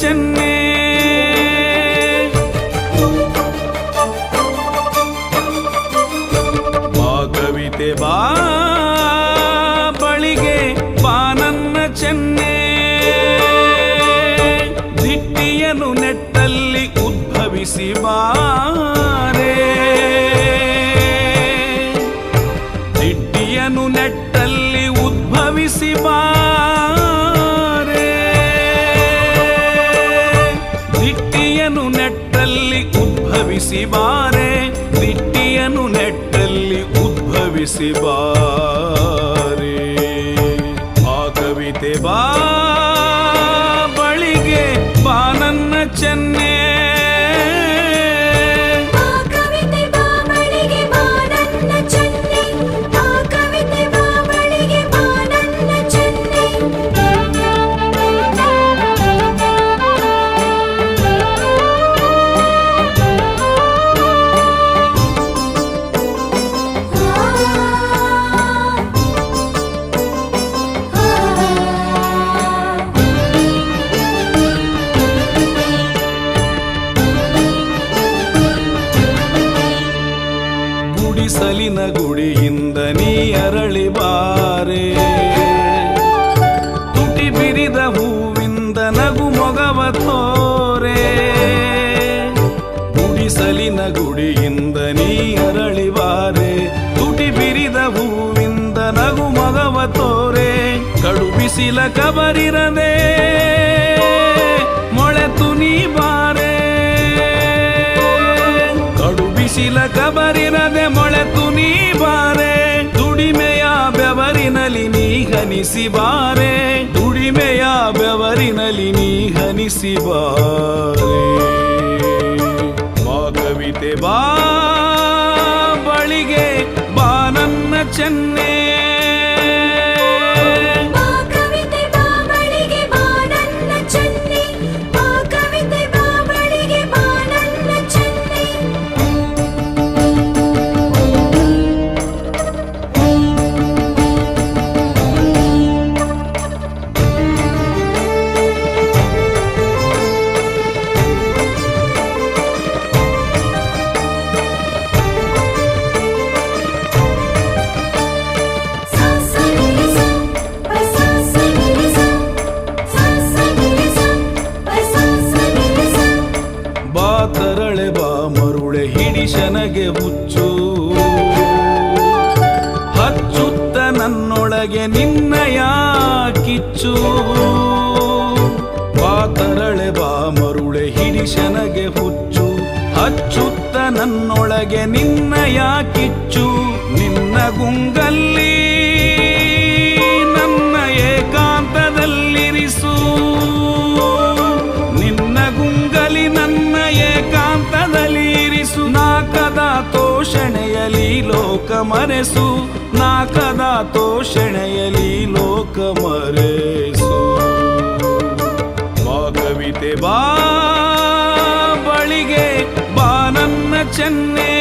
ಚೆನ್ನೆ ಬಾ ಕವಿತೆ ಬಾ ಬಳಿಗೆ ಬಾ ನನ್ನ ಚೆನ್ನೆ ದಿಟ್ಟಿಯನ್ನು ನೆಟ್ಟಲ್ಲಿ ಉದ್ಭವಿಸಿ ಬಾರೆ ದಿಟ್ಟಿಯನ್ನು ನೆಟ್ಟಲ್ಲಿ ಉದ್ಭವಿಸಿ ಬಾರೆ ದಿಟ್ಟಿಯನ್ನು ನೆಟ್ಟಲ್ಲಿ ಉದ್ಭವಿಸಿ ಬಾರೆ ದಿಟ್ಟಿಯನ್ನು ನೆಟ್ಟಲ್ಲಿ ಉದ್ಭವಿಸಿ ಬಾರೆ ಆ ಕವಿತೆ ಬಾ ಬಳಿಗೆ ಬಾ ನನ್ನ ಚೆನ್ನೆ ಗುಡಿಸಲಿನ ಗುಡಿಯಿಂದ ನೀ ಅರಳಿ ಬಾರೆ ತುಟಿ ಬಿರಿದ ಹೂವಿಂದ ನಗು ಮೊಗವ ತೋರೆ ಗುಡಿಸಲಿನ ಗುಡಿಯಿಂದ ನೀ ಅರಳಿ ಬಾರೆ ತುಟಿ ಬಿರಿದ ಹೂವಿಂದ ನಗು ಮೊಗವ ತೋರೆ ಕಡು ಬಿಸಿಲ ಕಬರಿರದೆ ಮೊಳೆತು ನೀ ಬಾರೆ ಬಿಸಿಲ ಕಬರಿರದೆ ಮೊಳೆತು ನೀ ಬಾರೆ ದುಡಿಮೆಯ ಬೆವರಿನಲ್ಲಿ ನೀ ಹನಿಸಿ ಬಾರೆ ದುಡಿಮೆಯ ಬೆವರಿನಲ್ಲಿ ನೀ ಹನಿಸಿ ಬಾರೆ ಬಾ ಕವಿತೆ ಬಾ ಬಳಿಗೆ ಬಾ ನನ್ನ ಚೆನ್ನೆ ತರಳೆ ಬಾ ಮರುಳೆ ಹಿಡಿಶನಗೆ ಹುಚ್ಚು ಹಚ್ಚುತ್ತ ನನ್ನೊಳಗೆ ನಿನ್ನಯ ಕಿಚ್ಚು ಬಾ ತರಳೆ ಬಾ ಮರುಳೆ ಹಿಡಿಶನಗೆ ಹುಚ್ಚು ಹಚ್ಚುತ್ತ ನನ್ನೊಳಗೆ ನಿನ್ನಯ ಕಿಚ್ಚು ನಿನ್ನ ಗುಂಗಲ್ಲಿ ನನ್ನ ಏಕಾಂತದಲ್ಲಿರಿಸು ನಿನ್ನ ಗುಂಗಲಿ ನನ್ನ ಏಕಾಂತದಲ್ಲಿ ಇರಿಸು ನಾಕದ ತೋಷಣೆಯಲಿ ಲೋಕ ಮರೆಸು ನಾಕದ ತೋಷಣೆಯಲಿ ಲೋಕ ಮರೆಸು ಬಾ ಕವಿತೆ ಬಾ ಬಳಿಗೆ ಬಾ ನನ್ನ ಚೆನ್ನೆ